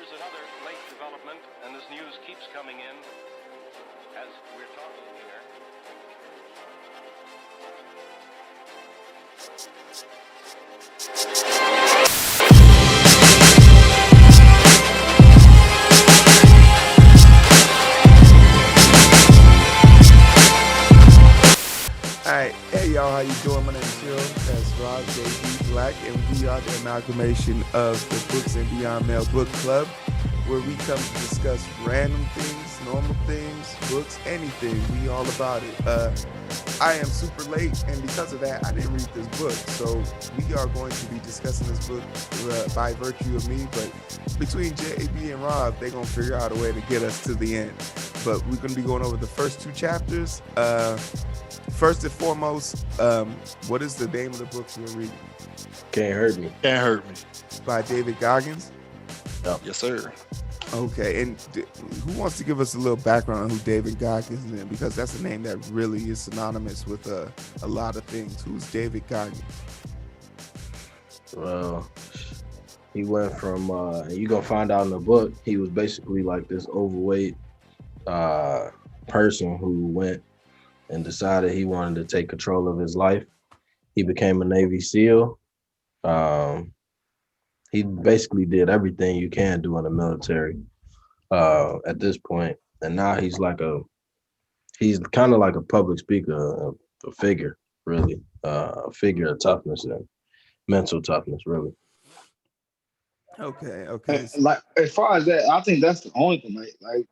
Here's another late development, and this news keeps coming in as we're talking here. Alright, hey y'all, how you doing? My name is Heero, that's Rob, JB Black, and we are the amalgamation of the Books and Beyond Mail Book Club, where we come to discuss random things, normal things, books, anything. We all about it. I am super late, and because of that, I didn't read this book, so we are going to be discussing this book by virtue of me, but between JB and Rob, they're going to figure out a way to get us to the end. But we're going to be going over the first two chapters. First and foremost, what is the name of the book we're reading? Can't Hurt Me. Can't Hurt Me. By David Goggins? Yep. Yes, sir. Okay, and who wants to give us a little background on who David Goggins is? Because that's a name that really is synonymous with a lot of things. Who's David Goggins? Well, he went from, you're going to find out in the book, he was basically like this overweight person who went and decided he wanted to take control of his life. He became a Navy SEAL. He basically did everything you can do in the military at this point. And now he's kind of like a public speaker, a figure, really, a figure of toughness and mental toughness, really. Okay. And, like, as far as that, I think that's the only thing. Like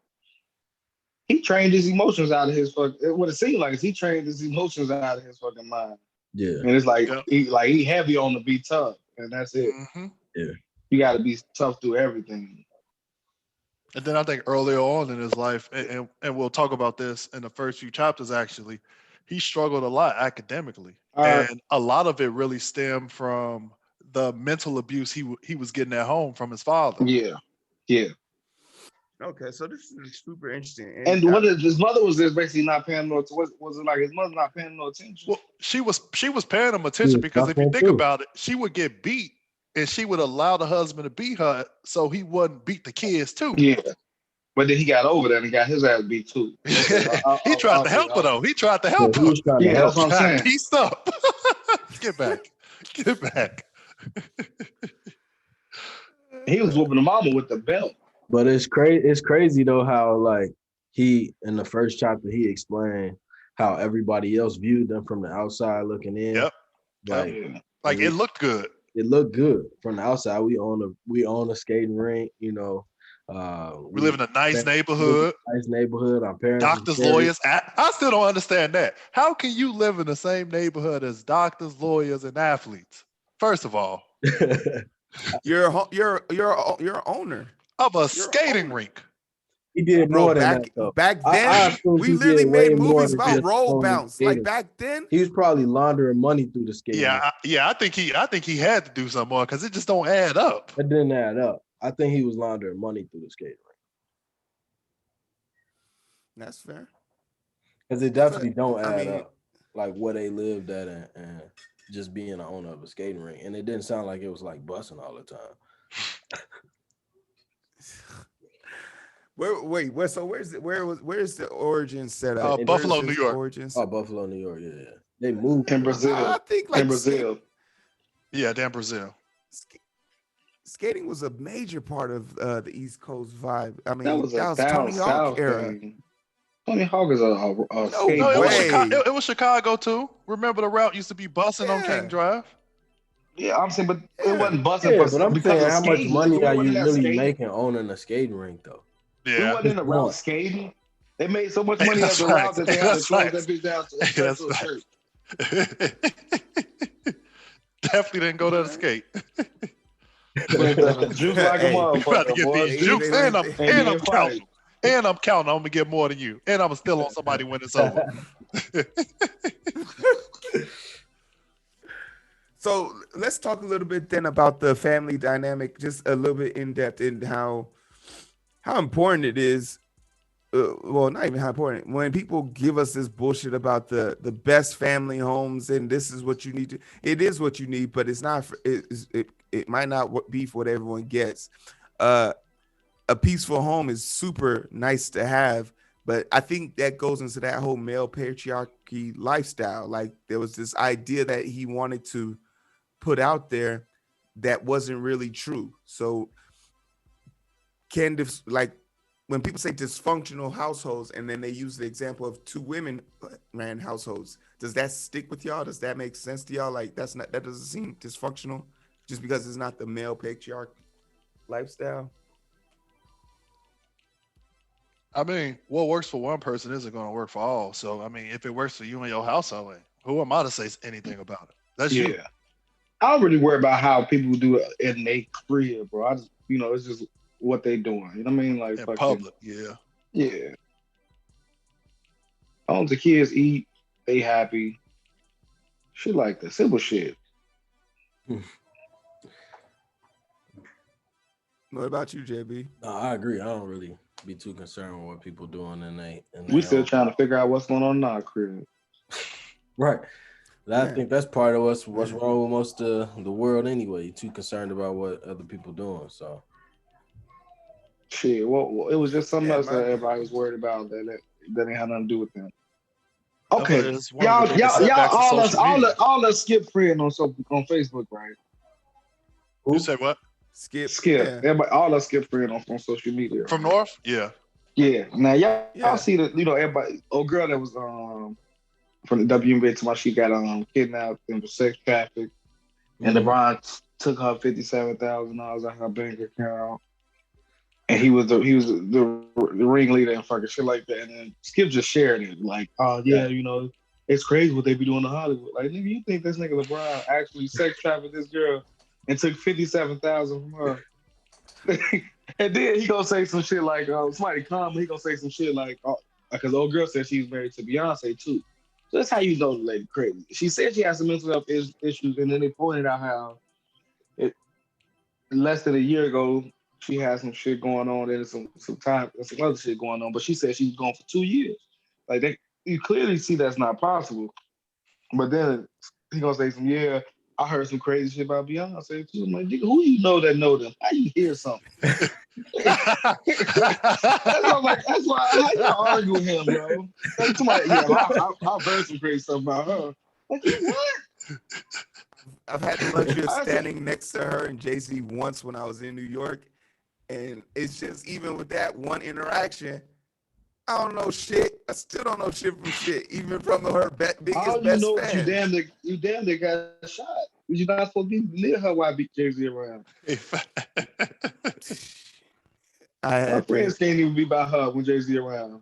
he trained his emotions out of his what it seemed like is he trained his emotions out of his fucking mind. Yeah. And it's like he heavy on the be tough, and that's it. Mm-hmm. Yeah. You got to be tough through everything. And then I think earlier on in his life, and we'll talk about this in the first few chapters, actually, he struggled a lot academically. And a lot of it really stemmed from the mental abuse he was getting at home from his father. Yeah. Okay, so this is super interesting. And what his mother was just basically not paying no attention. Was it like his mother not paying no attention? Well, she was paying him attention because if you think about it, she would get beat and she would allow the husband to beat her so he wouldn't beat the kids too. Yeah. But then he got over that and got his ass beat too. He tried to help her though. He tried to help her. Yeah, that's what I'm saying. Pieced up. Get back. He was whooping the mama with the belt. But it's crazy though how like he in the first chapter he explained how everybody else viewed them from the outside looking in. Yep. Like it looked good. It looked good from the outside. We own a skating rink, you know. We live in a nice neighborhood. Our parents, doctors, lawyers. I still don't understand that. How can you live in the same neighborhood as doctors, lawyers, and athletes? First of all, you're owner of a skating rink. He did more than that though. Back then, we literally made movies about roll bounce. Like back then, he was probably laundering money through the skating. Yeah. I think he had to do something more because it just don't add up. It didn't add up. I think he was laundering money through the skating rink. That's fair. Because it definitely don't add up, like where they lived at and just being the owner of a skating rink. And it didn't sound like it was like busing all the time. Where's the origin set up? Buffalo, New York. Origins? Oh, Buffalo, New York. Yeah. They moved in Brazil. I think like in Brazil. Yeah, down Brazil. Skating was a major part of the East Coast vibe. I mean, that was Tony Hawk era. Thing. Tony Hawk is a skateboard. It was Chicago too. Remember the route used to be busing on King Drive? Yeah, I'm saying, but it wasn't busing. But I'm saying, how much money are you really making owning a skating rink though? Yeah, it wasn't in the route skating. They made so much money as a route that they had to close that bitch down to a shirt. Definitely didn't go there to skate. Juice like a motherfucker, boy. And I'm counting. I'm gonna get more than you, and I'm still on somebody when it's over. So let's talk a little bit then about the family dynamic, just a little bit in depth in how important it is. Well, not even how important. When people give us this bullshit about the best family homes and this is what you need to, it is what you need, but it's not. It might not be for what everyone gets. a peaceful home is super nice to have, but I think that goes into that whole male patriarchy lifestyle. Like there was this idea that he wanted to put out there that wasn't really true. So like when people say dysfunctional households and then they use the example of two women ran households, does that stick with y'all? Does that make sense to y'all? Like that doesn't seem dysfunctional just because it's not the male patriarch lifestyle. I mean, what works for one person isn't going to work for all. So, I mean, if it works for you and your household, who am I to say anything about it? That's you. Yeah. I don't really worry about how people do it in their career, bro. I just, it's just what they doing. You know what I mean? Like In fucking, public, yeah. Yeah. As long as the kids eat, they happy. Shit like that. Simple shit. What about you, JB? No, I agree. I don't really be too concerned with what people doing in they. We still trying to figure out what's going on in our crib. Right. I Yeah. think that's part of what's wrong with most of the world anyway. You're too concerned about what other people doing. So Shit, well, it was just something Yeah, else that man. everybody was worried about that ain't had nothing to do with them. But Okay, it's one of the biggest setbacks of social media. all us skip friend on Facebook, right? You say what? Skip. Skip. Yeah. Everybody, all us skip friend on social media. From North? Yeah. Yeah. Now y'all Yeah. see that, everybody, old girl that was from the WNBA to my she got kidnapped and was sex trafficked, and LeBron took her $57,000 out of her bank account, and he was the ringleader and fucking shit like that. And then Skip just shared it, like, oh yeah, it's crazy what they be doing in Hollywood. Like, nigga, you think this nigga LeBron actually sex trafficked this girl and took $57,000 from her? And then he gonna say some shit like, somebody come, he gonna say some shit like, because old girl said she's married to Beyonce too. So that's how you know the lady crazy. She said she has some mental health issues, and then they pointed out how less than a year ago she had some shit going on and some other shit going on. But she said she was gone for 2 years. Like you clearly see that's not possible. But then he gonna say I heard some crazy shit about Beyonce too. I'm like, nigga, who you know that know them? How you hear something? That's why how you argue with him, bro? Like, somebody, I've heard some crazy stuff about her. Like, what? I've had the luxury of standing next to her and Jay-Z once when I was in New York. And it's just, even with that one interaction, I don't know shit. I still don't know shit from shit, even from her biggest best fan. You damn near got shot. You're not supposed to be near her while Jay-Z around. My friends can't even be by her when Jay-Z around.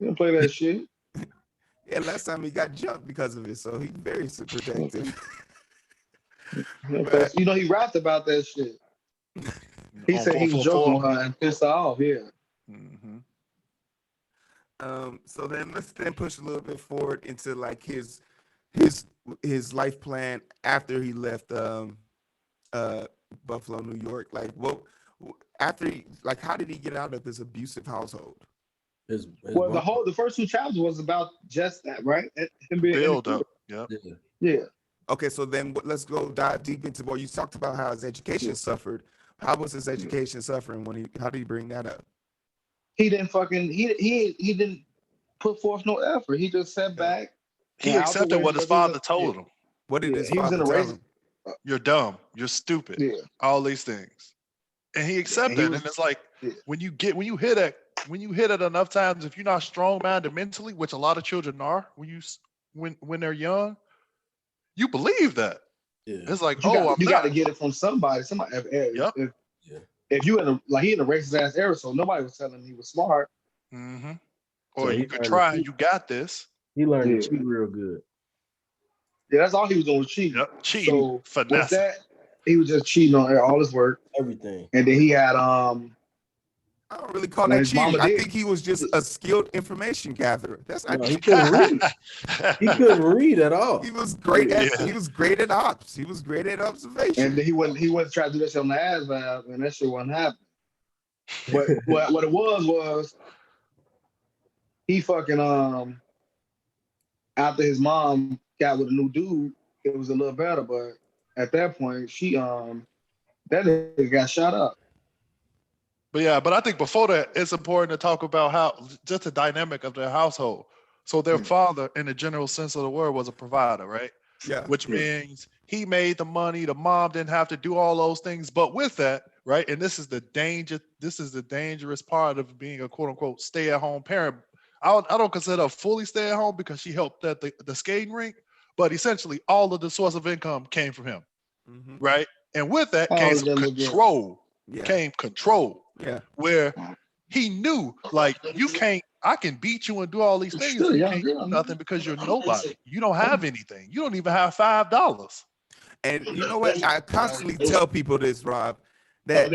You don't play that shit. Yeah, last time he got jumped because of it, so he's very protective. He rapped about that shit. He said he was joking with her and pissed her off. Yeah. Mm-hmm. So then let's push a little bit forward into like his life plan after he left Buffalo, New York. Like, how did he get out of this abusive household? The first 2 chapters was about just that, right? Him being build up. Yep. Yeah. Okay, so then let's go dive deep into more. You talked about how his education suffered. How was his education suffering how did he bring that up? He didn't he didn't put forth no effort. He just sat back. He accepted what his father told him. What did his father tell him? You're dumb. You're stupid. Yeah. All these things. And he accepted it. And it's like when you hit it enough times, if you're not strong-minded mentally, which a lot of children are when they're young, you believe that. Yeah. It's like, you got to get it from somebody. If you he in a racist ass era, so nobody was telling him he was smart. Mm-hmm. Or you could try. You got this. He learned to cheat real good. Yeah, that's all he was doing was cheating. Yep, cheating. So finesse. With that, he was just cheating on all his work, everything. And then he had I don't really call that cheating. I think he was just a skilled information gatherer. That's not he couldn't read. He couldn't read at all. He was great at ops. He was great at observation. And then he went try to do that shit on the ASVAB, and that shit wasn't happening. But what it was he fucking after his mom got with a new dude, it was a little better, but at that point she that nigga got shot up. But I think before that, it's important to talk about how just the dynamic of their household. So their father, in the general sense of the word, was a provider, right? Yeah. Which means he made the money. The mom didn't have to do all those things. But with that, right, and this is the danger. This is the dangerous part of being a quote unquote stay at home parent. I don't consider her fully stay at home because she helped at the skating rink, but essentially all of the source of income came from him, Mm-hmm. right? And with that Oh, came that look good. control. Yeah. Came control. Yeah. Where he knew, like, you can't, I can beat you and do all these things. Sure, You yeah, can't yeah, do man. nothing because you're nobody. You don't have anything. You don't even have $5. And you know what? I constantly tell people this, Rob, that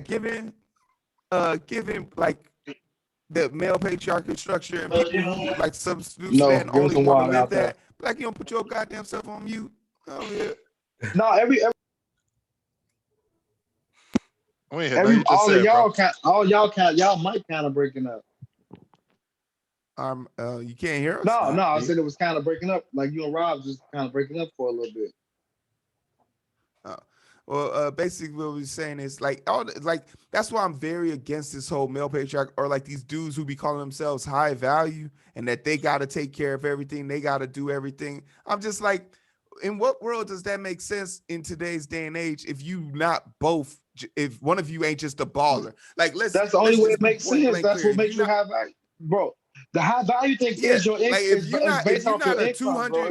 giving like the male patriarchal structure and people who like substitute No, that and give us only some want water to live out there. that. Like, you don't put your goddamn self on mute. Oh yeah. No, We ain't heard nothing you just all of said, y'all bro. y'all might kind of breaking up. You can't hear us? No, I said it was kind of breaking up. Like you and Rob just kind of breaking up for a little bit. Well, basically what we're saying is like that's why I'm very against this whole male patriarch, or like these dudes who be calling themselves high value and that they got to take care of everything, they got to do everything. I'm just like, in what world does that make sense in today's day and age if you not both, if one of you ain't just a baller? Like, that's the only way it be makes point sense. blank That's clear. what makes you high value, bro. The high value thing is your like income. if you're It's not based off your a income, 200, bro.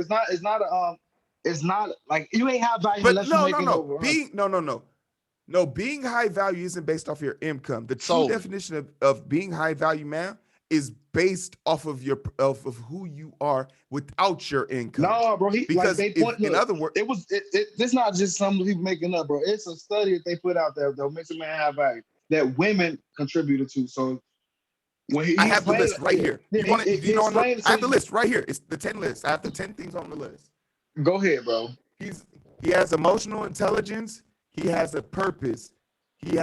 It's not like you ain't high value but unless you're making over 100. Being high value isn't based off your income. The true Solely. definition of being high value, man, is based off of of who you are without your income. No, bro. Because in other words, this not just some people making up, bro. It's a study that they put out there that makes a man high value that women contributed to. So when I have the list right here. I have the list right here. It's the 10 list. I have the 10 things on the list. Go ahead, bro. He has emotional intelligence. He has a purpose. He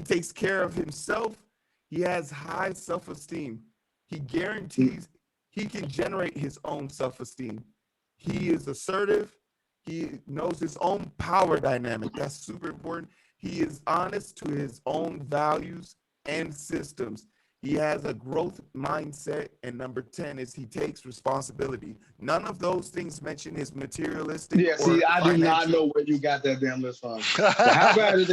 takes care of himself. He has high self-esteem. He guarantees he can generate his own self-esteem. He is assertive. He knows his own power dynamic. That's super important. He is honest to his own values and systems. He has a growth mindset. And number 10 is he takes responsibility. None of those things mention his materialistic. Yeah, see, I do not know where you got that damn list from. The high value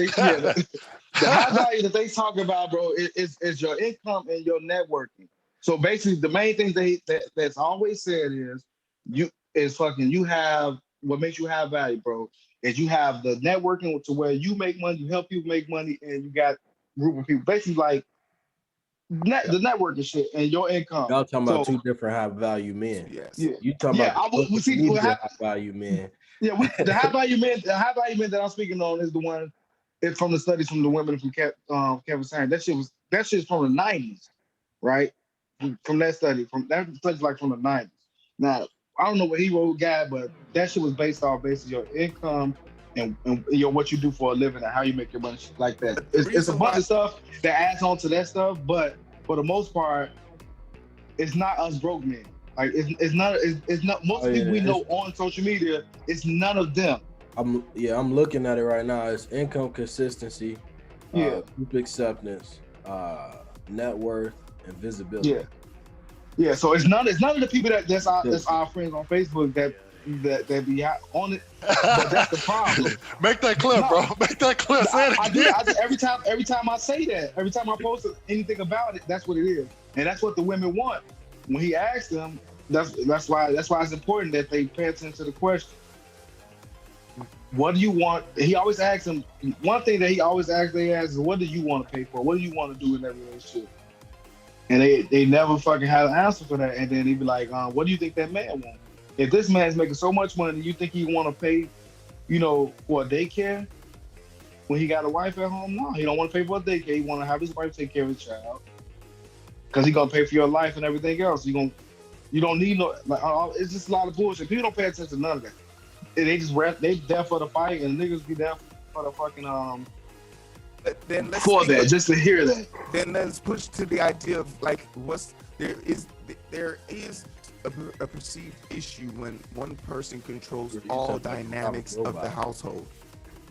the high value that they talk about, bro, is your income and your networking. So basically, the main things that's always said is you have what makes you have value, bro. Is you have the networking to where you make money, you help people make money, and you got a group of people. Basically, like the networking shit and your income. Y'all talking about two different high value men. Yes. Yeah. You talking about high value men. Yeah, the high value men that I'm speaking on is the one. It's from the studies from the women from Kevin saying that shit's from the 90s, right? From that study's like from the 90s. Now I don't know what Heero got, but that shit was based off your income and what you do for a living and how you make your money, like that. It's a bunch of stuff that adds on to that stuff, but for the most part, it's not us broke men. Like it's not most people we know on social media. It's none of them. I'm looking at it right now. It's income consistency, group acceptance, net worth, and visibility. Yeah. So it's none of the people that's our friends on Facebook that be on it. But that's the problem. Make that clear, bro. Make that clear. Say it again. I every time I say that, every time I post anything about it, that's what it is, and that's what the women want. When he asks them, that's why it's important that they pay attention to the question. What do you want? He always asks them. One thing that he always asks is, what do you want to pay for? What do you want to do in that relationship? And they never fucking have an answer for that. And then he'd be like, what do you think that man wants? If this man's making so much money, you think he want to pay, for a daycare when he got a wife at home? No, he don't want to pay for a daycare. He want to have his wife take care of his child because he gonna pay for your life and everything else. You don't need no it's just a lot of bullshit. People don't pay attention to none of that. They just they there for the fight, and niggas be there for the fucking just to hear that. Then let's push to the idea of like there is a perceived issue when one person controls all dynamics of the household.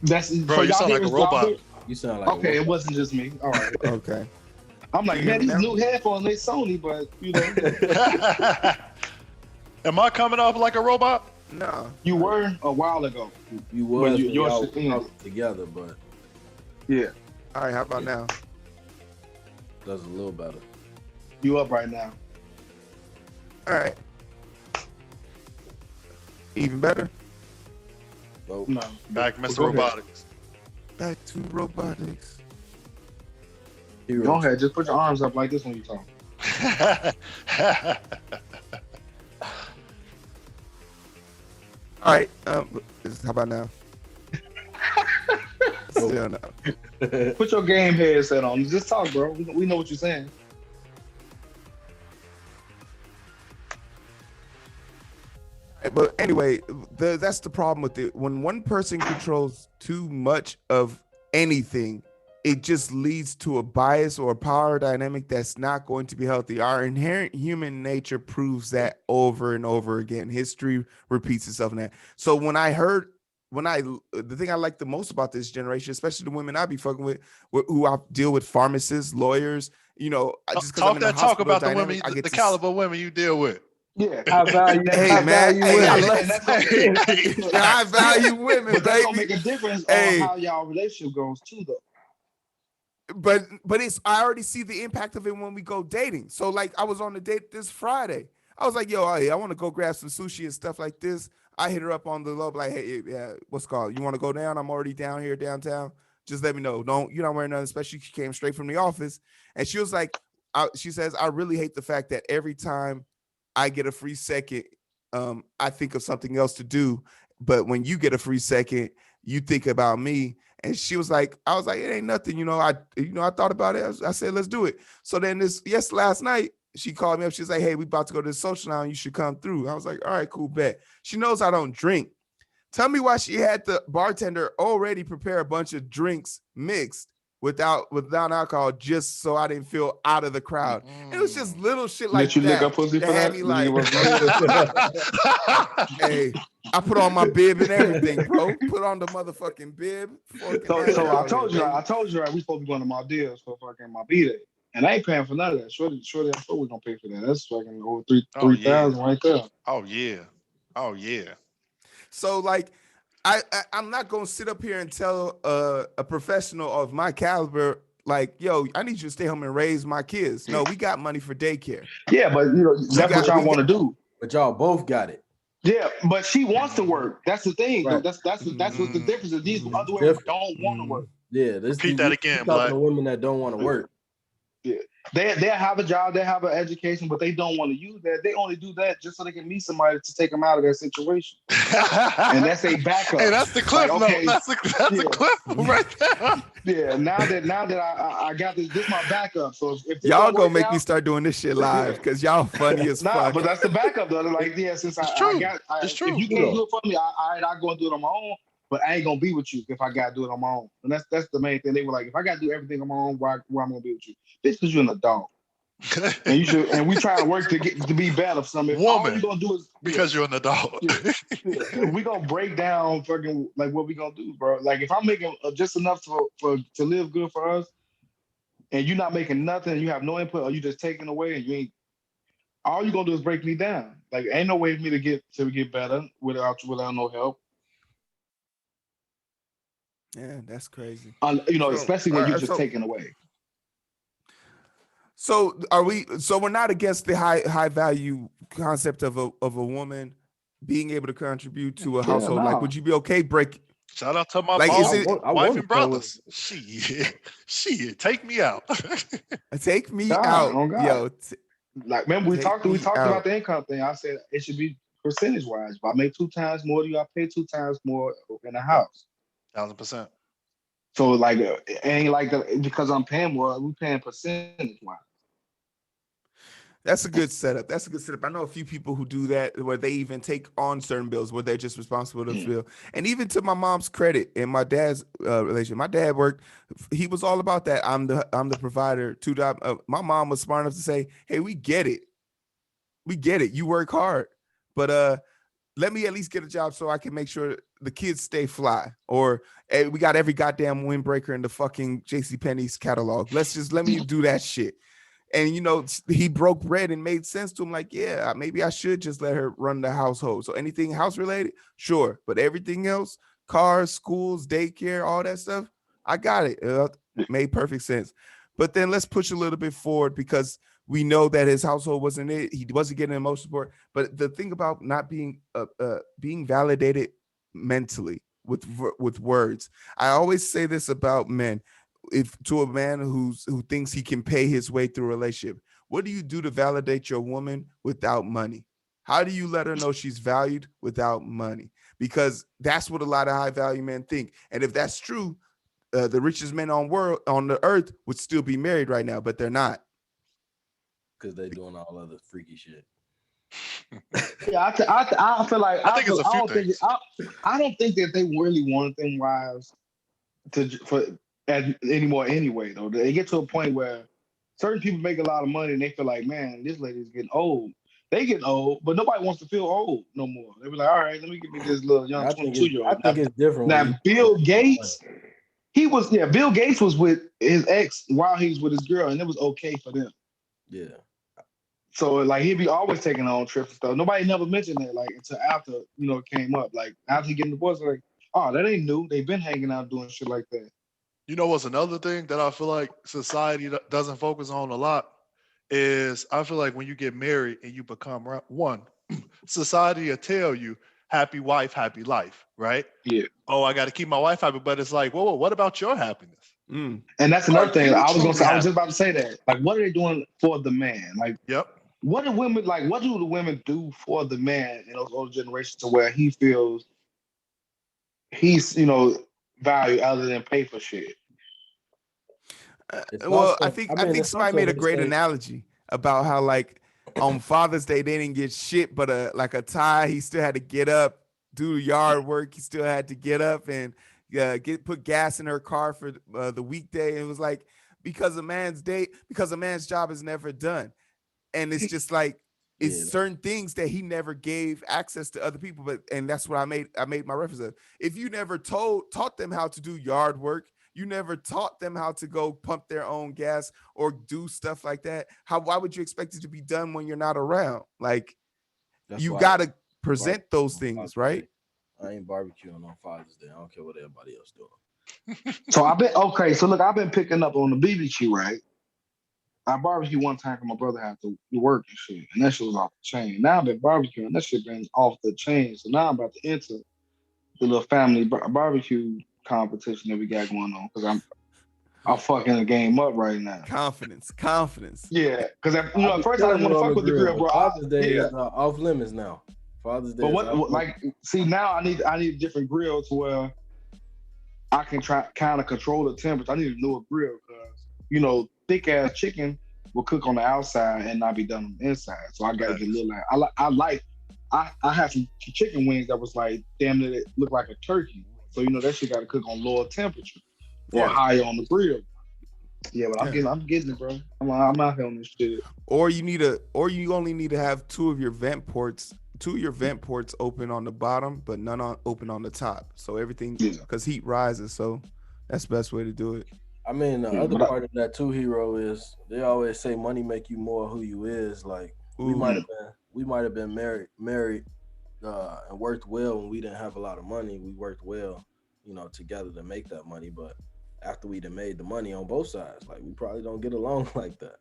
That's bro. You sound like a robot. You sound like Okay, it wasn't just me. All right. Okay. I'm like, man, these new headphones, they Sony, but you know. Am I coming off like a robot? No. You were a while ago. you was yours, together, but yeah. All right, how about now? does a little better. You up right now? All right. Even better? Nope. No. Back, Mr. Go ahead. Robotics. Back to robotics. Heero. Go ahead, just put your arms up like this when you talk. All right. How about now? Still no. Put your game headset on. Just talk, bro. We know what you're saying. But anyway, that's the problem with it. When one person controls too much of anything, it just leads to a bias or a power dynamic that's not going to be healthy. Our inherent human nature proves that over and over again. History repeats itself in that. So the thing I like the most about this generation, especially the women I be fucking with, who I deal with, pharmacists, lawyers, just talk about the women, the caliber of women you deal with. Yeah, high value. Hey man, High high value women, but that's gonna baby. make a difference on how y'all relationship goes too, though. But I already see the impact of it when we go dating. So like I was on a date this Friday. I was like, yo, I want to go grab some sushi and stuff like this. I hit her up on the low, like, hey, yeah, what's it called? You want to go down? I'm already down here downtown. Just let me know. You're not wearing nothing, especially she came straight from the office. And she was like, she says, I really hate the fact that every time I get a free second, I think of something else to do. But when you get a free second, you think about me. And she was like, I was like, it ain't nothing. I thought about it. I said, let's do it. So then last night, she called me up. She's like, hey, we about to go to the social now. You should come through. I was like, all right, cool, bet. She knows I don't drink. Tell me why she had the bartender already prepare a bunch of drinks mixed without alcohol, just so I didn't feel out of the crowd. It was just little shit like Did you that. lick up pussy for had that? me like, hey, I put on my bib and everything, bro. Put on the motherfucking bib. So I told you, right? We supposed to be going to Maldives for fucking my B-Day. And I ain't paying for none of that. Shorty, I thought we're gonna pay for that. That's fucking over 3,000 right there. Oh yeah. So like, I'm not gonna sit up here and tell a professional of my caliber, like, yo, I need you to stay home and raise my kids. No, we got money for daycare. Yeah, but that's what y'all want to do. But y'all both got it. Yeah, but she wants to work. That's the thing. Right. That's what the difference is. These other women don't want to work. Yeah, repeat that again, Black. The women that don't want to work. Yeah, they have a job, they have an education, but they don't want to use that. They only do that just so they can meet somebody to take them out of that situation. And that's a backup. Hey, that's the clip note. Okay, that's the clip right there. Yeah, now that I got this my backup. So if y'all gonna make me start doing this shit live because y'all funny as fuck. But that's the backup though. Like, yeah, since it's I true. If you can't do it for me, I go and do it on my own. But I ain't gonna be with you if I gotta do it on my own. And that's the main thing. They were like, if I gotta do everything on my own, why I'm gonna be with you? Bitch, because you're an adult. And you should, and we try to work to be better for something. Woman, all we gonna do is because you're an adult. We gonna break down fucking like what we gonna do, bro. Like if I'm making just enough to live good for us, and you're not making nothing, and you have no input, or you just taking away, and you ain't. All you gonna do is break me down. Like ain't no way for me to get better without no help. Yeah, that's crazy. Especially when you're just taking away. So we're not against the high value concept of a woman being able to contribute to a household. No. Like, would you be okay Shout out to my wife and brothers. Shit, take me out. Take me out, yo. Like, remember we talked about the income thing. I said it should be percentage wise. If I make 2 times more, I pay 2 times more in the house. 1,000%. So like, it ain't like that because I'm paying more. We paying percentage wise. That's a good setup. I know a few people who do that, where they even take on certain bills where they're just responsible to fill. And even to my mom's credit and my dad's relationship, my dad worked. He was all about that. I'm the provider. My mom was smart enough to say, "Hey, we get it. You work hard, but let me at least get a job so I can make sure the kids stay fly, or hey, we got every goddamn windbreaker in the fucking JCPenney's catalog. Let me do that shit. And, you know, he broke bread and made sense to him. Like, yeah, maybe I should just let her run the household. So anything house related, sure. But everything else, cars, schools, daycare, all that stuff, I got it. Made perfect sense. But then let's push a little bit forward, because we know that his household wasn't it. He wasn't getting emotional support. But the thing about not being validated mentally with words, I always say this about men. If to a man who thinks he can pay his way through a relationship, what do you do to validate your woman without money? How do you let her know she's valued without money? Because that's what a lot of high value men think. And if that's true, the richest men on the earth would still be married right now, but they're not. Because they're doing all other freaky shit. Yeah, I feel like I think it's a few things. I don't think that they really wanted them wives anymore anyway, though. They get to a point where certain people make a lot of money and they feel like, man, this lady's getting old. They get old, but nobody wants to feel old no more. They be like, all right, let me give me this little young 22-year-old. I think it's different. Now, Bill Gates, Bill Gates was with his ex while he was with his girl, and it was okay for them. Yeah. So like he'd be always taking on trips and stuff. Nobody never mentioned that like until after, you know, it came up. Like after he getting divorced, like, oh, that ain't new. They've been hanging out doing shit like that. You know what's another thing that I feel like society doesn't focus on a lot is I feel like when you get married and you become one, society will tell you happy wife, happy life, right? Yeah. Oh, I got to keep my wife happy, but it's like, whoa, what about your happiness? And that's another thing. I was just about to say that. Like, what are they doing for the man? Like, yep. What do the women do for the man in those older generations to where he feels he's, you know, valued other than pay for shit? I think somebody made a great analogy about how, like, on Father's Day they didn't get shit but a tie. He still had to get up, do yard work. He still had to get up and put gas in her car for the weekday. It was like because a man's job is never done. And it's just like it's certain things that he never gave access to other people. And that's what I made my reference of. If you never taught them how to do yard work, you never taught them how to go pump their own gas or do stuff like that. Why would you expect it to be done when you're not around? Like, you gotta present those things, right? I ain't barbecuing on Father's Day. I don't care what everybody else doing. So I've been picking up on the BBQ, right? I barbecued one time because my brother had to work and shit, and that shit was off the chain. Now I've been barbecuing, that shit been off the chain. So now I'm about to enter the little family barbecue competition that we got going on because I'm fucking the game up right now. Confidence. Yeah, because at first I didn't want to fuck with the grill, bro. Father's Day is off limits now. Father's Day. But now I need a different grill to where I can try kind of control the temperature. I need a newer grill because thick ass chicken will cook on the outside and not be done on the inside. So I gotta get a little. I had some chicken wings that was like damn near it looked like a turkey. So that shit gotta cook on lower temperature or higher on the grill. Yeah, but I'm getting it, bro. I'm out here on this shit. Or you only need to have two of your vent ports open on the bottom, but none open on the top. So everything, because heat rises. So that's the best way to do it. I mean, the other part of that too, Heero, is they always say money make you more who you is. Like we might have been married and worked well when we didn't have a lot of money. We worked well, together to make that money. But after we done made the money on both sides, like we probably don't get along like that.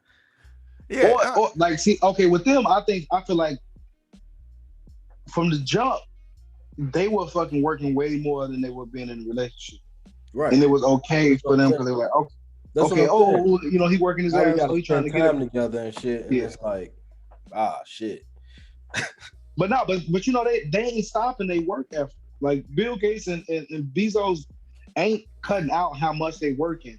Yeah. With them, I feel like from the jump, they were fucking working way more than they were being in a relationship. Right. And it was okay for them because they were like, he working his ass, so he trying to get time together and shit. And it's like, shit. But they ain't stopping their work effort. Like Bill Gates and Bezos ain't cutting out how much they working.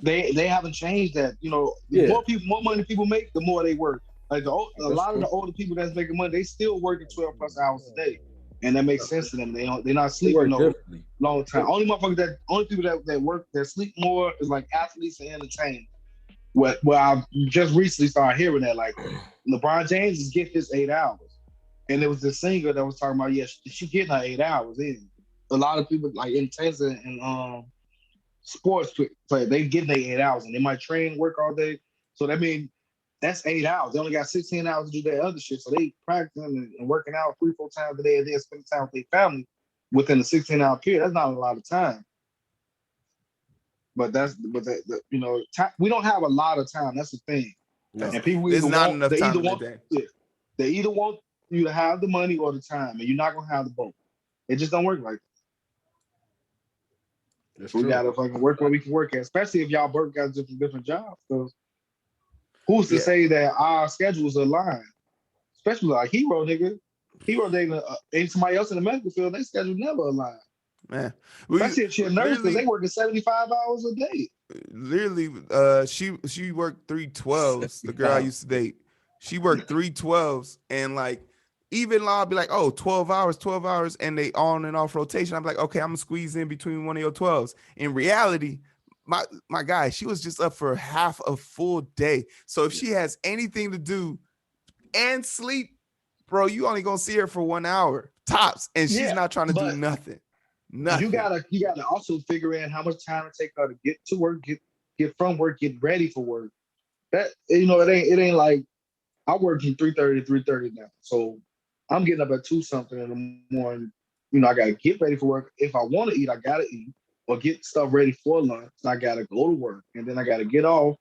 They haven't changed that. The more money people make, the more they work. Like a lot of the older people that's making money, they still working 12 plus hours a day. And that makes sense to them. They're not sleeping no long time. Only people that work that sleep more is like athletes and entertainers. Well, I just recently started hearing that like LeBron James is getting his 8 hours, and there was this singer that was talking about she getting her 8 hours in. a lot of people like in Texas and sports play, they get their 8 hours and they might train, work all day. So that means that's 8 hours. They only got 16 hours to do their other shit. So they practicing and working out 3-4 times a day and then spending time with their family within the 16-hour period. That's not a lot of time. But we don't have a lot of time. That's the thing. No. And people There's either not want, enough they time either in the want, day. yeah, they either want you to have the money or the time, and you're not gonna have the both. It just don't work like that. That's We true. gotta fucking work where we can work at, especially if y'all both got different jobs. So who's to Yeah. say that our schedules align? Especially like Heero, nigga. Heero dating ain't somebody else in the medical field, they schedule never align. Man, Especially if she's a nurse, because literally, they working 75 hours a day. she worked 3/12s. The girl I used to date, she worked 3/12s, and like even I'll be like, oh, 12 hours, and they on and off rotation. I'm like, okay, I'm gonna squeeze in between one of your 12s. In reality, my guy, she was just up for half a full day. So if she has anything to do and sleep, bro, you only gonna see her for 1 hour tops, and she's not trying to do nothing. You gotta also figure in how much time it take her to get to work, get from work, get ready for work. That it ain't like I work from 3:30 to 3:30 now. So I'm getting up at 2 something in the morning. I gotta get ready for work. If I want to eat, I gotta eat or get stuff ready for lunch. I gotta go to work, and then I gotta get off,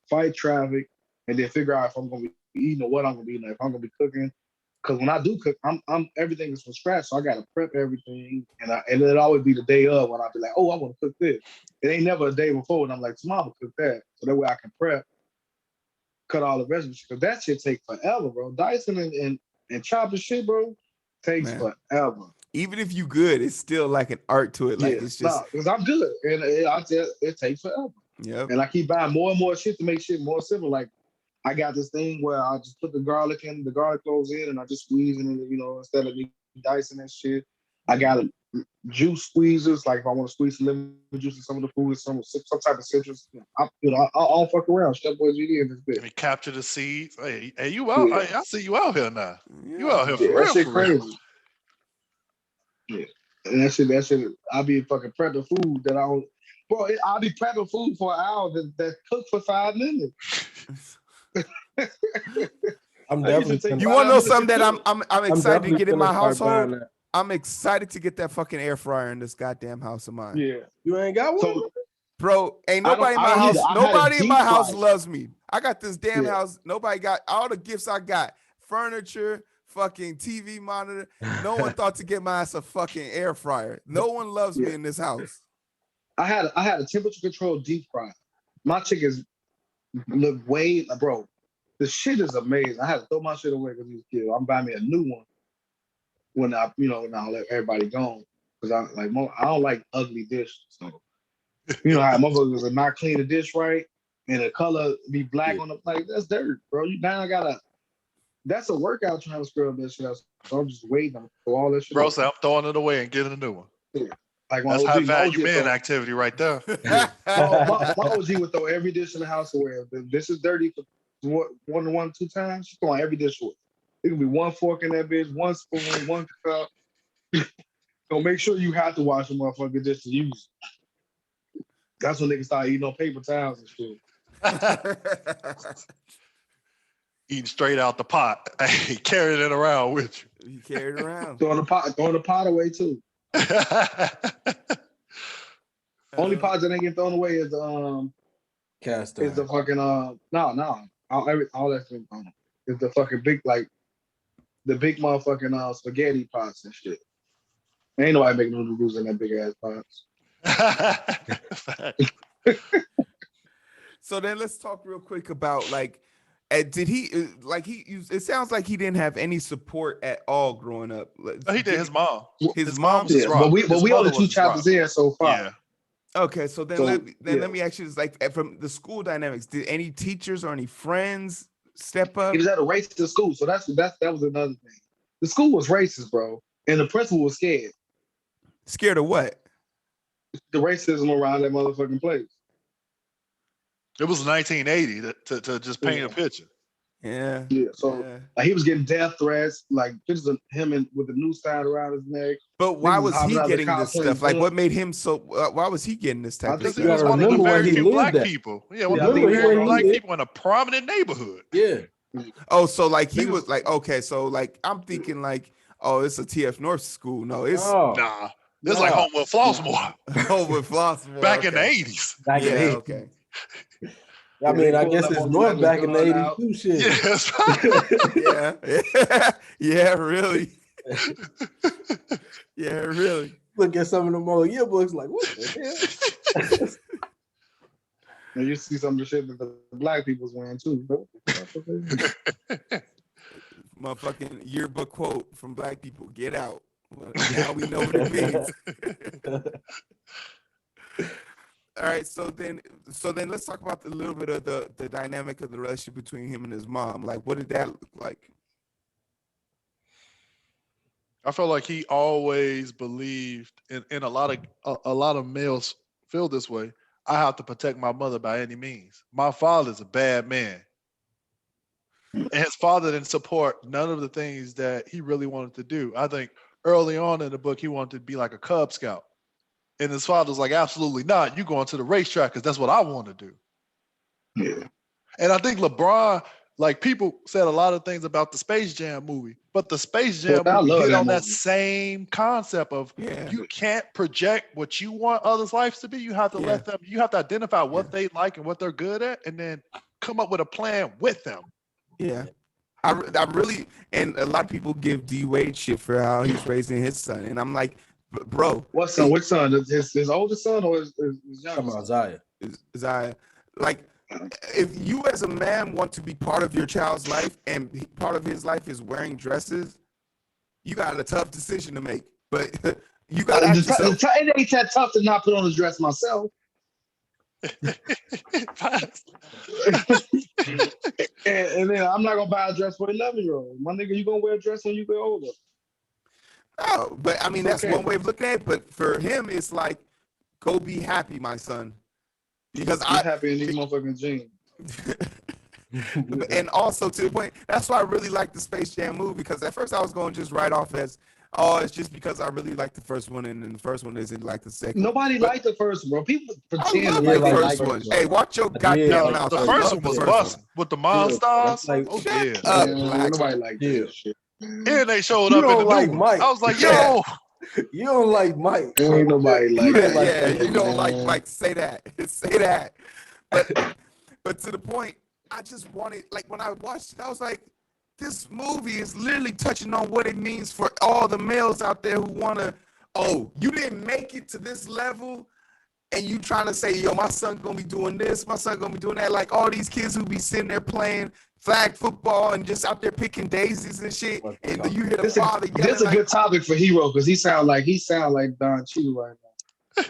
fight traffic, and then figure out if I'm gonna be eating or what I'm gonna be eating, if I'm gonna be cooking. Because when I do cook, I'm everything is from scratch, so I gotta prep everything, and it always be the day of when I'll be like, oh, I want to cook this. It ain't never a day before, and I'm like, tomorrow I'm gonna cook that, so that way I can prep, cut all the recipes, because that shit take forever, bro. Dicing and chopping shit, bro, takes forever. Even if you good, it's still like an art to it. Like it's just because I'm good, and it takes forever. Yeah. And I keep buying more and more shit to make shit more simple. Like I got this thing where I just put the garlic cloves in, and I just squeeze it in, instead of me dicing that shit. I got juice squeezers, like if I want to squeeze some lemon juice in some of the food, some type of citrus. I'll fuck around. Chef Boy GD in this bitch. And capture the seeds. Hey, you out? Yeah. I see you out here now. Yeah. You out here for Yeah, real? that shit For real. crazy. Yeah, and that shit. I'll be fucking prepping food that I don't. Bro, I'll be prepping food for an hour that cook for 5 minutes. I'm definitely. You want to know something that I'm excited to get in my household? That. I'm excited to get that fucking air fryer in this goddamn house of mine. Yeah, you ain't got one, so, bro. Ain't nobody in my house. Nobody in my house loves me. I got this damn house. Nobody got all the gifts I got. Furniture, fucking TV monitor. No one thought to get my ass a fucking air fryer. No one loves me in this house. I had a temperature controlled deep fryer. My chickens look way, bro. The shit is amazing. I had to throw my shit away because he was killed. I'm buying me a new one when I let everybody go, because I don't like ugly dishes. So how motherfuckers are not clean the dish right and the color be black on the plate. That's dirt, bro. You now that's a workout trying to scrub that shit out. So I'm just waiting for all that shit. Bro, so I'm throwing it away and getting a new one. Yeah. Like that's high value man activity right there. my OG would throw every dish in the house away. If the dish is dirty for 2 times, she's throwing every dish away. It can be 1 fork in that bitch, 1 spoon, 1 cup. So make sure you have to wash the motherfucking dish to use it. That's when niggas start eating on paper towels and shit. Eating straight out the pot. Hey, carrying it around with you. You carry it around. Throwing the pot away too. Only pots that ain't getting thrown away is cast is the fucking no all that's been thrown. It's the fucking big the big motherfucking spaghetti pots and shit. Ain't nobody making no noodles in that big ass pots. So then let's talk real quick about did he it sounds like he didn't have any support at all growing up. Oh, he did. His mom. His mom was but we only 2 chapters in so far. Yeah. Okay, so then let me ask you this: from the school dynamics, did any teachers or any friends step up? He was at a racist school, so that was another thing. The school was racist, bro, and the principal was scared. Scared of what? The racism around that motherfucking place. It was 1980 to just paint a picture. Yeah. So like, he was getting death threats, like pictures of him with the noose tied around his neck. But why was he getting this playing stuff? Like, what made him so? Why was he getting this type of Because stuff? he was one of the remember where very he few lived black at. people. Yeah, one Yeah, of the I think very he black lived. people in a prominent neighborhood. Yeah. Oh, so like he Niggas- was like, okay, so like I'm thinking like, oh, it's a TF North school. No, it's Nah, this is like Homewood Flossmoor over Flossmoor. back in the 80s. Back in the Yeah, 80s. okay. I mean, I Pulled guess up it's on north him, back in the gun 80s out. too. Shit. Yeah, that's right. Yeah. Yeah, really. Yeah, really. Look at some of them old yearbooks, like, what the hell? And you see some of the shit that the black people's wearing too. Motherfucking yearbook quote from black people. Get out. Well, now we know what it means. All right, so then let's talk about a little bit of the dynamic of the relationship between him and his mom. Like, what did that look like? I felt like he always believed in a lot of males feel this way. I have to protect my mother by any means. My father's a bad man. And his father didn't support none of the things that he really wanted to do. I think early on in the book, he wanted to be like a Cub Scout. And his father was like, absolutely not. You going to the racetrack because that's what I want to do. Yeah. And I think LeBron, like people said a lot of things about the Space Jam movie, but the Space Jam I movie love hit that on that movie. same concept of you can't project what you want others' lives to be. You have to let them, you have to identify what they like and what they're good at, and then come up with a plan with them. Yeah. I really, and a lot of people give D Wade shit for how he's raising his son. And I'm like, bro. What son? Which son? His oldest son or his youngest son? Isaiah. Like, if you as a man want to be part of your child's life and part of his life is wearing dresses, you got a tough decision to make. But you got to ask yourself. It ain't that tough to not put on a dress myself. and then I'm not gonna buy a dress for 11-year-old. My nigga, you gonna wear a dress when you get older. No, but I mean that's one way of looking at it. But for him, it's like, go be happy, my son. Because I'm happy in these motherfucking jeans. And also to the point, that's why I really like the Space Jam movie, because at first I was going just right off as, oh, it's just because I really like the first one, and then the first one isn't like the second. Nobody liked the first one, bro. People pretend to like like the the first one. Hey, watch your goddamn mouth. The first one was busting with the monsters. Like, oh yeah, nobody liked that shit. And they showed up in the like new Mike. I was like, yo. You don't like Mike. Ain't nobody like that. You don't like Mike. Say that. Say that. But to the point, I just wanted, like, when I watched it, I was like, this movie is literally touching on what it means for all the males out there who want to, oh, you didn't make it to this level, and you trying to say, yo, my son going to be doing this, my son going to be doing that. Like, all these kids who be sitting there playing flag football and just out there picking daisies and shit, and you hear the father yelling. This is a good topic for Heero, because he sound like Don Cheadle right now.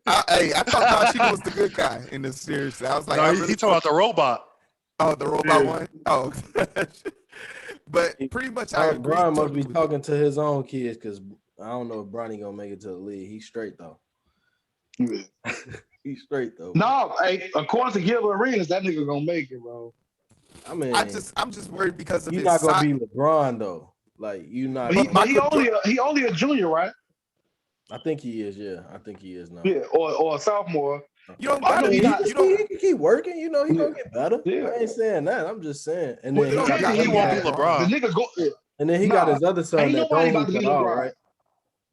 I thought Don Cheadle was the good guy in this series. I was like, no, he talking about the robot. Oh, the robot one? Oh. But pretty much I agree. Brian must be talking to his own kids, because I don't know if Bronny gonna make it to the league. He's straight though. He's straight though. No, hey, according to Gilbert Arenas, that nigga gonna make it, bro. I mean, I'm just worried because of he's his not gonna be LeBron though. Like, you not. But he only a junior, right? I think he is. Yeah, I think he is now. Yeah, or a sophomore. You don't gotta be. He can keep working. You know, he gonna get better. Yeah. I ain't saying that. I'm just saying. And Well, then he won't be LeBron. The nigga go. And then he got his other son ain't that nobody don't about to hoop be at all, LeBron. right?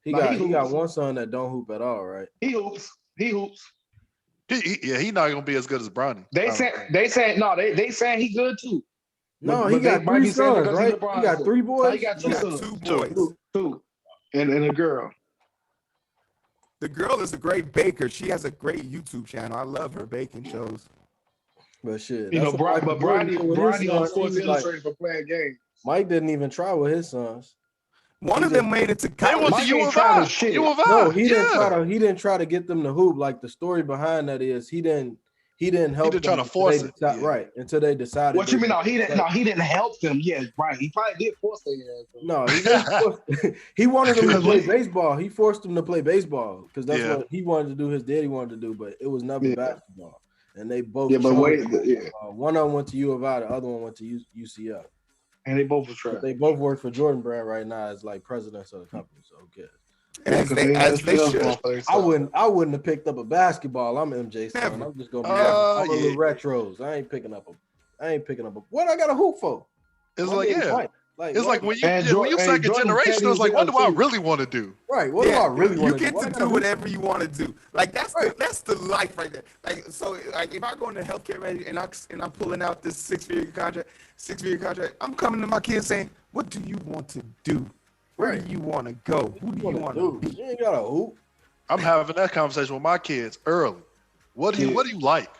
He got one son that don't hoop at all, right? He hoops. He's not gonna be as good as Bronny. They saying he good too. No, But he got might be three saying sons, because right? LeBron's He got son. three boys. He got two sons. Two boys. Two. And a girl. The girl is a great baker. She has a great YouTube channel. I love her baking shows. But shit, You know, that's what Bronny on Mike Sports did. Illustrated for playing games. Mike didn't even try with his sons. One of them made it to They college. went Mike to U ain't of trying I. to shit. U of I. No, he didn't try to get them to hoop. Like, the story behind that is he didn't help didn't them try to force it. right, until they decided. What you mean? No, he didn't help them. Yeah, right. He probably did force their ass. No, he didn't force, he wanted them to play baseball. He forced them to play baseball because that's what he wanted to do. His daddy wanted to do, but it was never basketball. and they both. Yeah, but wait, one of them went to U of I, the other one went to UCF. And they both were trash. But they both work for Jordan Brand right now as like presidents of the company. So okay. As they should. I wouldn't have picked up a basketball. I'm MJ son. I'm just gonna be all over retros. I ain't picking up a what I got a hoop for? It's like it's like when you second generation, it's like, what do I really want to do? Right. What do I really want to do? You get to do whatever you want to do. Like that's the life right there. Like so, like if I go into healthcare and I'm pulling out this six-figure contract, I'm coming to my kids saying, what do you want to do? Where do you want to go? Who do you want to be? You ain't got a hoop. I'm having that conversation with my kids early. What do you like?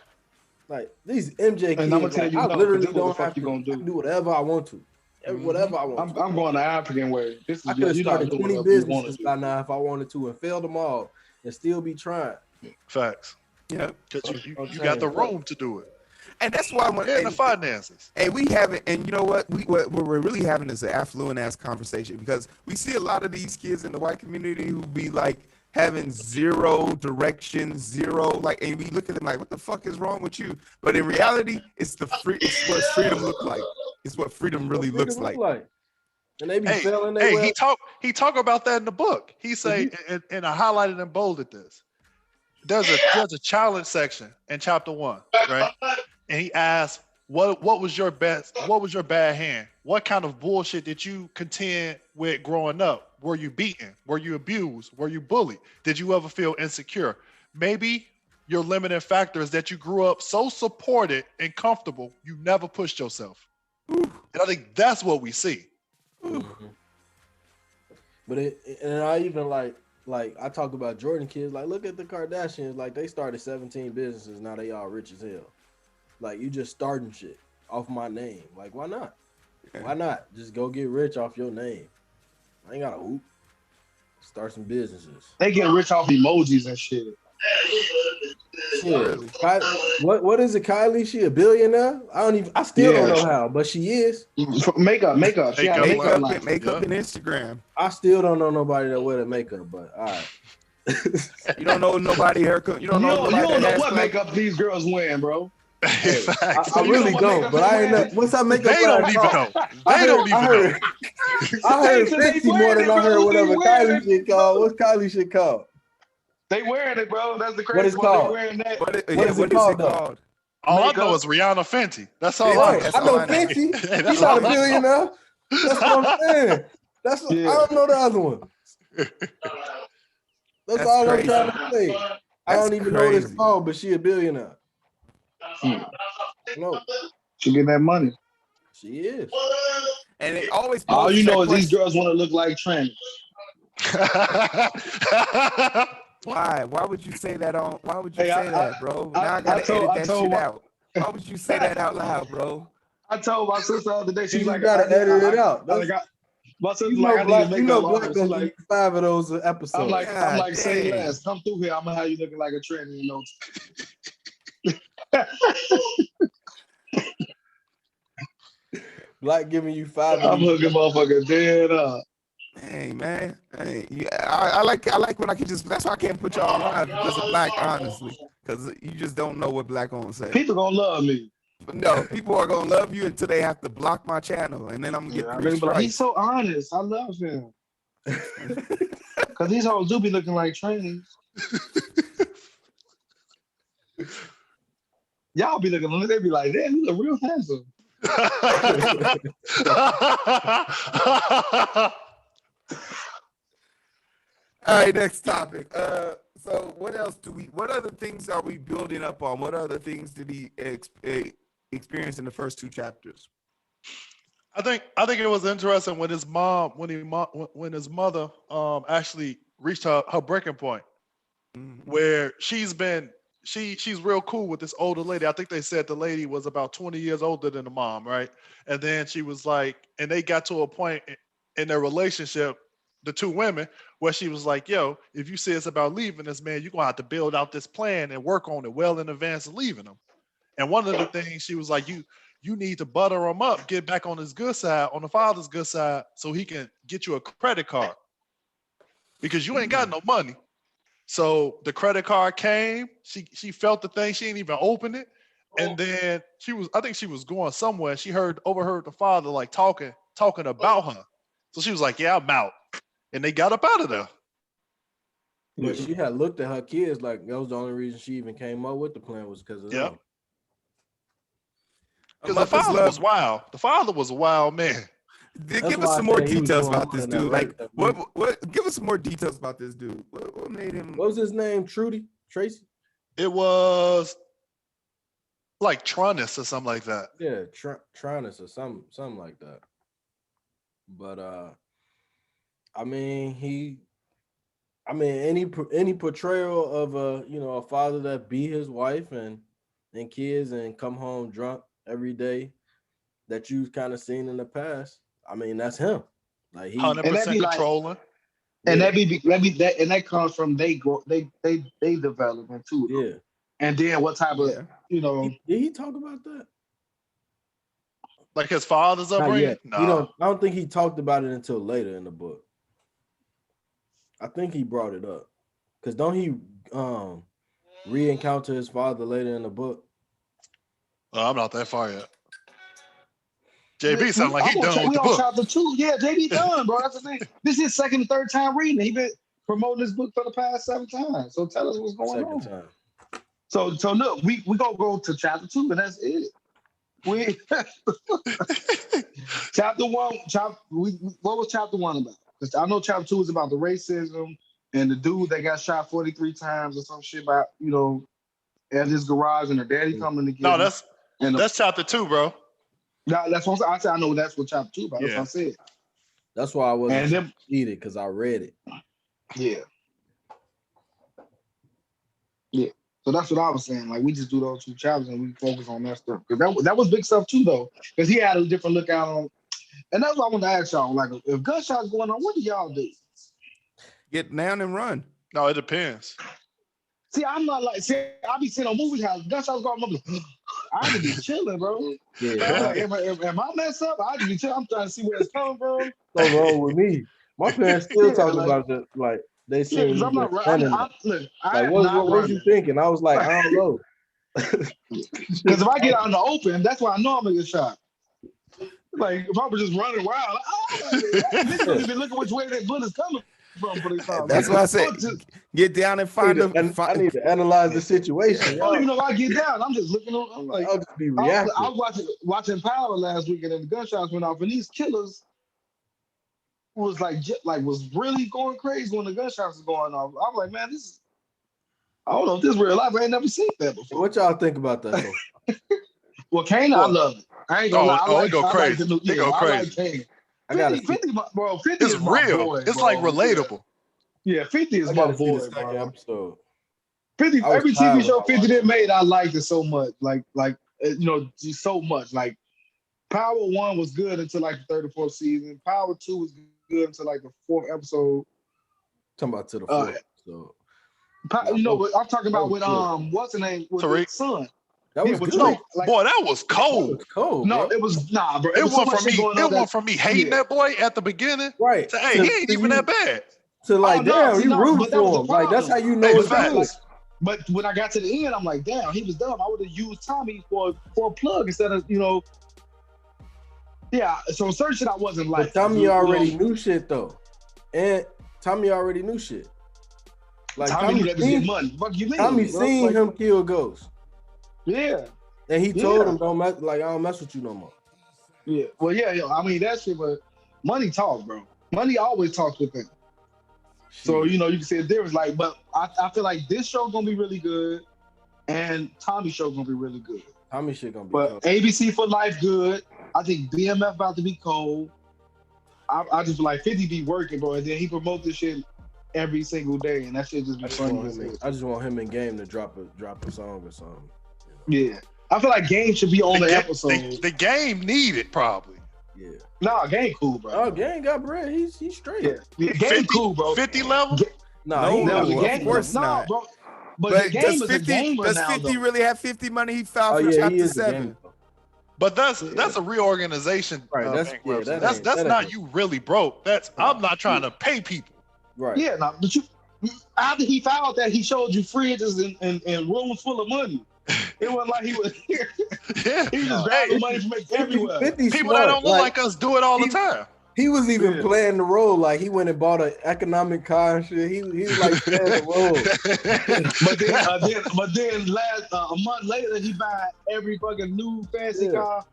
Like these MJ kids, and I'm gonna tell you, I literally don't have to do whatever I want to. Whatever I want. I'm going the African way. I could have started 20 businesses by now if I wanted to and failed them all and still be trying. Facts. Yeah. Because you got the room to do it. And that's why the finances. And we haven't, and you know what? What we're really having is an affluent ass conversation because we see a lot of these kids in the white community who be like having zero direction, like, and we look at them like, what the fuck is wrong with you? But in reality, it's what freedom look like. It's what freedom really looks like. And they be selling he talk about that in the book. He say, and I highlighted and bolded this. There's a challenge section in chapter 1, right? And he asked, what was your bad hand? What kind of bullshit did you contend with growing up? Were you beaten? Were you abused? Were you bullied? Did you ever feel insecure? Maybe your limiting factor is that you grew up so supported and comfortable, you never pushed yourself. And I think that's what we see. Mm-hmm. But and I even like I talk about Jordan kids. Like, look at the Kardashians. Like, they started 17 businesses. Now they all rich as hell. Like, you just starting shit off my name. Like, why not? Why not? Just go get rich off your name. I ain't got a hoop. Start some businesses. They get rich off emojis and shit. Yeah. What is it, Kylie? She a billionaire? I still don't know how, but she is. Makeup. She had makeup and Instagram. I still don't know nobody that wear the makeup, but all right. You don't know nobody haircut. You don't know what makeup these girls wearing, bro. Hey, I really don't, but I ain't know. What's that makeup? They don't even know. I heard 50 more than I heard whatever Kylie shit called. What's Kylie shit called? They wearing it, bro. That's the crazy what it's called. Wearing that. What is it called? All I know is Rihanna Fenty. That's all I know. I know Fenty. He's not a billionaire. That's what I'm saying. I don't know the other one. That's all crazy. I'm trying to say. I don't even know what it's called, but she a billionaire. No. She getting that money. She is. And it always all you know is these girls want to look like Trent. Why would you say that why would you say that, bro? Now I gotta edit that shit out. Why would you say that out loud, bro? I told my sister the other day, she's like, gotta edit it out. My sister's like, Black gonna like 5 of those episodes. I'm like, say less. Come through here. I'm gonna have you looking like a trend, you know. Black giving you 5. I'm hooking motherfucker dead up. Hey man, I like when I can just. That's why I can't put y'all on because of Black, honestly, because you just don't know what Black gonna say. People gonna love me. No, people are gonna love you until they have to block my channel, and then I'm gonna get. He's so honest. I love him. Cause these hoes do be looking like trains. Y'all be looking. They be like, damn, you look real handsome. All right, next topic. So what other things are we building up on? What other things did he experience in the first 2 chapters? I think it was interesting when his mother actually reached her breaking point, where she's real cool with this older lady. I think they said the lady was about 20 years older than the mom, right? And then she was like, and they got to a point in their relationship, the 2 women, where she was like, yo, if you say it's about leaving this man, you're going to have to build out this plan and work on it well in advance of leaving him. And one of the things she was like, you need to butter him up, get back on his good side, on the father's good side, so he can get you a credit card. Because you ain't got no money. So the credit card came. She felt the thing. She didn't even open it. And then I think she was going somewhere. She overheard the father like talking about her. So she was like, "Yeah, I'm out." And they got up out of there. But she had looked at her kids like that was the only reason she even came up with the plan was because of them. Because the father was wild. The father was a wild man. Give us some more details about this dude. Like, what? Give us some more details about this dude. What made him? What was his name? Tracy? It was like Toughness or something like that. Yeah, Toughness or something like that. But any portrayal of a father that beat his wife and kids and come home drunk every day that you've kind of seen in the past. I mean, that's him. Like 100% controlling. And that comes from they development too. Yeah. And then what type of did he talk about that? Like his father's upbringing? No. I don't think he talked about it until later in the book. I think he brought it up. Because don't he re-encounter his father later in the book? I'm not that far yet. JB sound like he done with the we book. on chapter 2. Yeah, JB done, bro. That's the thing. This is his second and third time reading it. He been promoting this book for the past 7 times. So tell us what's going on. Time. So look, we gonna go to chapter 2, and that's it. We chapter 1. What was chapter 1 about? Because I know chapter 2 is about the racism and the dude that got shot 43 times or some shit about at his garage and her daddy coming to get him. That's chapter 2, bro. No, that's what I said. I know that's what chapter 2 about. That's what I said. That's why I wasn't eat it because I read it. Yeah. Yeah. So that's what I was saying. Like we just do those 2 chapters and we focus on that stuff. Because that was big stuff too, though. Because he had a different look out on. And that's what I want to ask y'all. Like, if gunshots going on, what do y'all do? Get down and run. No, it depends. See, I'm not like. See, I be sitting on movie house. Gunshots going on. I just be chilling, bro. Yeah. Like, am I messed up? I just be chilling. I'm trying to see where it's coming from. What's wrong with me? My parents still talking about it. Like they see me. I'm not right. Like, what are you thinking? I was like, I don't know. Because if I get out in the open, that's why I know I'm gonna get shot. Like if I was just running wild, this don't even look at which way that bullet's coming from. That's why I said get down and find them. I need to analyze the situation. I don't even know if I get down. I'm just looking on. I'm like, I'll just be reactive. I was watching Power last weekend, and the gunshots went off, and these killers was was really going crazy when the gunshots was going off. I'm like, man, I don't know if this is real life. I ain't never seen that before. What y'all think about that? Well, Kane, I love it. I ain't gonna lie. It go crazy. It go crazy. I like 50, bro. 50 it's is my real. boy, it's bro. like relatable. Yeah, 50 is my boy, bro. Episode. 50. Every TV show 50 did made, I liked it so much. Like just so much. Like Power 1 was good until like the third or fourth season. Power 2 was good until like the 4th episode. Talking about to the 4th episode. I'm talking about with what's the name? With Tariq. the son. That was good. Boy, that was cold. That was cold. No, bro. it was bro. It went from me hating that boy at the beginning. Right. To, hey, he ain't even that bad. To like, you root for him. Like that's how you know it's good. But when I got to the end, I'm like, damn, he was dumb. I would have used Tommy for a plug instead of Yeah. So certain shit I wasn't like. But Tommy already knew shit though, and Tommy already knew shit. Like Tommy seen money. What you mean? Tommy seen him kill Ghost. Yeah. And he told him, I don't mess with you no more. Yeah. Well, yeah. I mean, that shit, but money talks, bro. Money always talks with him. So, you can see a difference. Like, but I feel like this show gonna be really good, and Tommy's show gonna be really good. Tommy's shit gonna be but cold. ABC for Life good. I think BMF about to be cold. I just feel like 50 be working, bro. And then he promote this shit every single day, and that shit just be funny. I just want him in Game to drop a song or something. Yeah. I feel like Game should be on the episode. The Game need it, probably. Yeah. Nah, Game cool, bro. Oh, Game got bread. He's straight. Yeah. Game cool, bro. 50 level? No, of course not. Bro. But the Game is a gamer does now, 50 though. really have 50 money? He filed for chapter 7. But that's a reorganization. Right. That's not you really broke. I'm not trying to pay people. Right. Yeah, but after he found that, he showed you fridges and rooms full of money. It wasn't like he was here. Yeah. He was just grabbing money from everywhere. 50 People smart. that don't look like us do it all the time. He was even Yeah. playing the role. Like he went and bought an economic car and shit. He was like playing the role. But then last a month later, he bought every fucking new fancy car.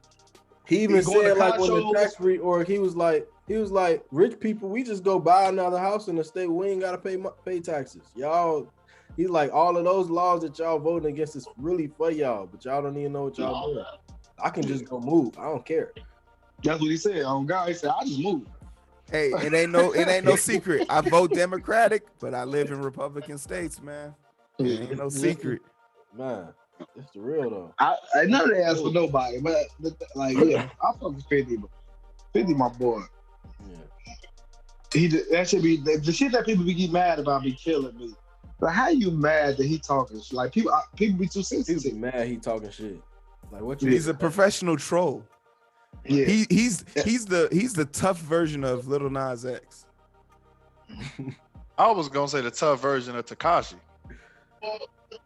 He even He going said to like when the consoles. tax free, or he was like, rich people, we just go buy another house in the state. We ain't gotta pay taxes. Y'all, he's like, all of those laws that y'all voting against is really for y'all, but y'all don't even know what y'all doing. I can just go move. I don't care. That's what he said. On God, he said, "I just moved." Hey, it ain't no secret. I vote Democratic, but I live in Republican states, man. It ain't no secret. Man, it's the real though. I none of that asked for nobody, but like, yeah, I fuck with 50, but 50, my boy. Yeah. That should be the shit that people be mad about be killing me. Like, how you mad that he talking shit? Like people be too sensitive. He's mad he talking shit. Like what you? He's a professional troll. Yeah, He's the tough version of Lil Nas X. I was gonna say the tough version of Tekashi.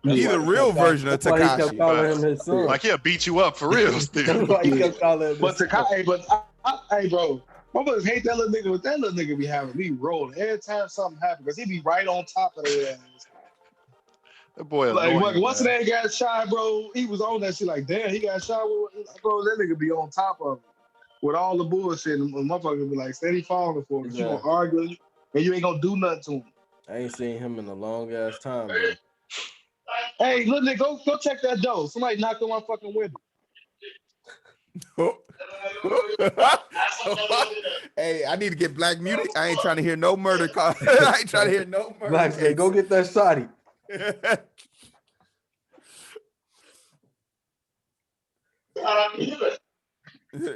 He's the real version of That's why he kept Tekashi. calling him his son. Like he'll beat you up for real. That's Still. why he kept calling him but his son. hey, bro, my brothers hate that little nigga, but that little nigga be having me rolling every time something happens because he be right on top of their ass. That boy Like annoying, once man. that got shot, bro, he was on that shit. Like, damn, he got shot. Bro, that nigga be on top of it with all the bullshit. And motherfucker be like, steady falling for him. You gonna argue and you ain't gonna do nothing to him. I ain't seen him in a long ass time, bro. Hey, little nigga, go check that door. Somebody knocked on my fucking window. Hey, I need to get Black muted. I ain't trying to hear no murder call. I ain't trying to hear no murder. Black said, go get that shotty.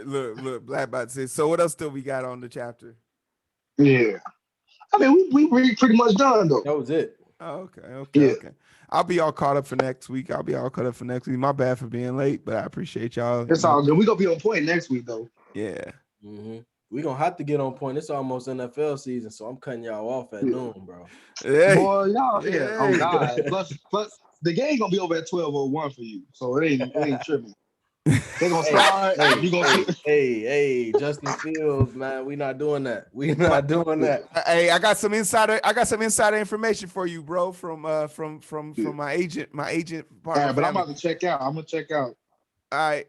Look, Black Bot says. So what else still we got on the chapter? Yeah. I mean, we pretty much done though. That was it. Oh, okay. Yeah. I'll be all caught up for next week. My bad for being late, but I appreciate y'all. It's all good. We gonna be on point next week though. Yeah. Mm-hmm. We gonna have to get on point. It's almost NFL season, so I'm cutting y'all off at noon, bro. Hey. Boy, y'all, yeah. Hey. Oh God. Plus, the game gonna be over at 12:01 for you, so it ain't tripping. They gonna start. You gonna Hey, Justin Fields, man. We not doing that. Hey, I got some insider information for you, bro, from my agent partner. All right, but I'm about to check out. I'm gonna check out. All right.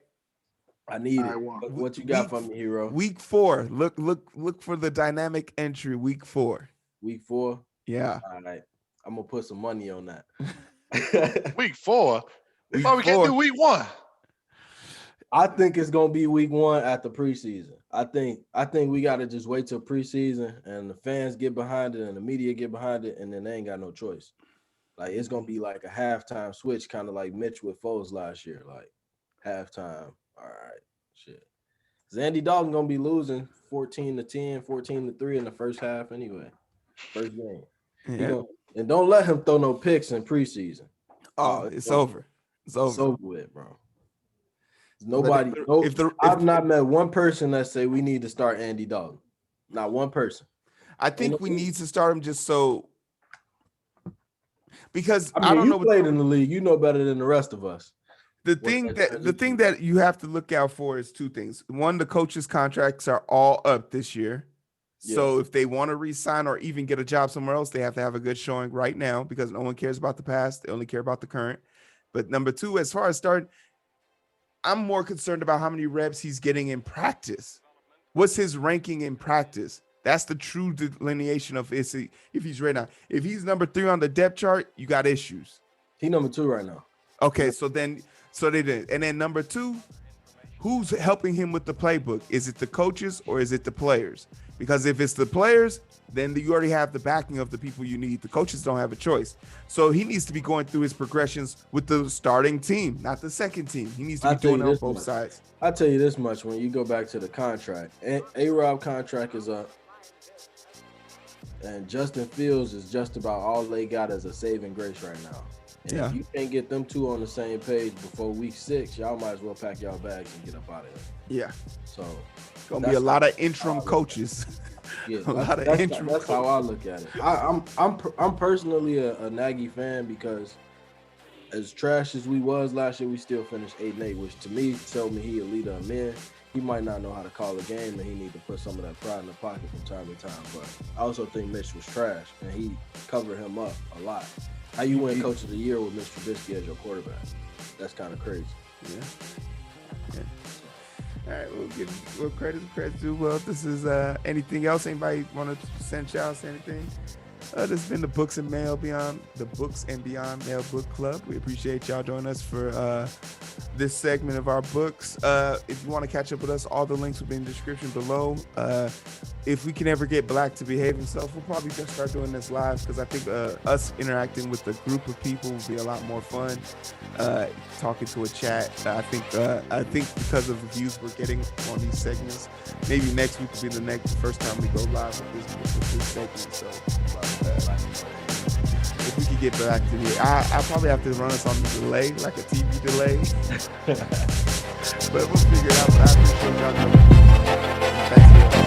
I need All it. right, What you got for me, Heero? Week 4. Look for the dynamic entry. Week 4. Week 4. Yeah. All right. I'm gonna put some money on that. Week 4. Week Oh, we can't 4. do week 1. I think it's gonna be week 1 at the preseason. I think we gotta just wait till preseason and the fans get behind it and the media get behind it, and then they ain't got no choice. Like it's gonna be like a halftime switch, kind of like Mitch with Foles last year. Like halftime. All right, shit. Andy Dalton gonna be losing 14-10, 14-3 in the first half anyway. First game. Yeah. And don't let him throw no picks in preseason. Oh, it's over. It's over. It's over with, bro. I've not met one person that say we need to start Andy Dalton. Not one person. I think we need to start him just so because I mean, I don't know. You played in the league. You know better than the rest of us. The thing that you have to look out for is 2 things. One, the coaches' contracts are all up this year. Yeah. So if they want to re-sign or even get a job somewhere else, they have to have a good showing right now because no one cares about the past. They only care about the current. But number 2, as far as starting, I'm more concerned about how many reps he's getting in practice. What's his ranking in practice? That's the true delineation of if he's right now. If he's number 3 on the depth chart, you got issues. He's number 2 right now. Okay, so they did. And then number 2, who's helping him with the playbook? Is it the coaches or is it the players? Because if it's the players, then you already have the backing of the people you need. The coaches don't have a choice. So he needs to be going through his progressions with the starting team, not the second team. He needs to be doing it on both sides. I'll tell you this much. When you go back to the contract, A-Rob contract is up. And Justin Fields is just about all they got as a saving grace right now. And if you can't get them 2 on the same page before week 6, y'all might as well pack y'all bags and get up out of here. Yeah. So It's going to be a lot of interim coaches. Yeah, a lot of Andrew. That's how I look at it. I'm personally a Nagy fan because as trash as we was last year, we still finished 8-8, which to me told me he a leader of men. He might not know how to call a game, and he need to put some of that pride in the pocket from time to time. But I also think Mitch was trash, and he covered him up a lot. How you win Coach of the Year with Mr. Trubisky as your quarterback? That's kind of crazy. Yeah. All right, we'll give credit due. Well, this is anything else? Anybody want to send shouts? Anything? This has been the Books and Beyond Mail Book Club. We appreciate y'all joining us for this segment of our books. If you want to catch up with us, all the links will be in the description below. If we can ever get Black to behave himself, we'll probably just start doing this live because I think us interacting with a group of people will be a lot more fun. Talking to a chat. I think because of the views we're getting on these segments, maybe next week will be the first time we go live with this segment. So if we could get Black to be, I probably have to run us on the delay, like a TV delay. But we'll figure it out. But I appreciate y'all coming. Thanks for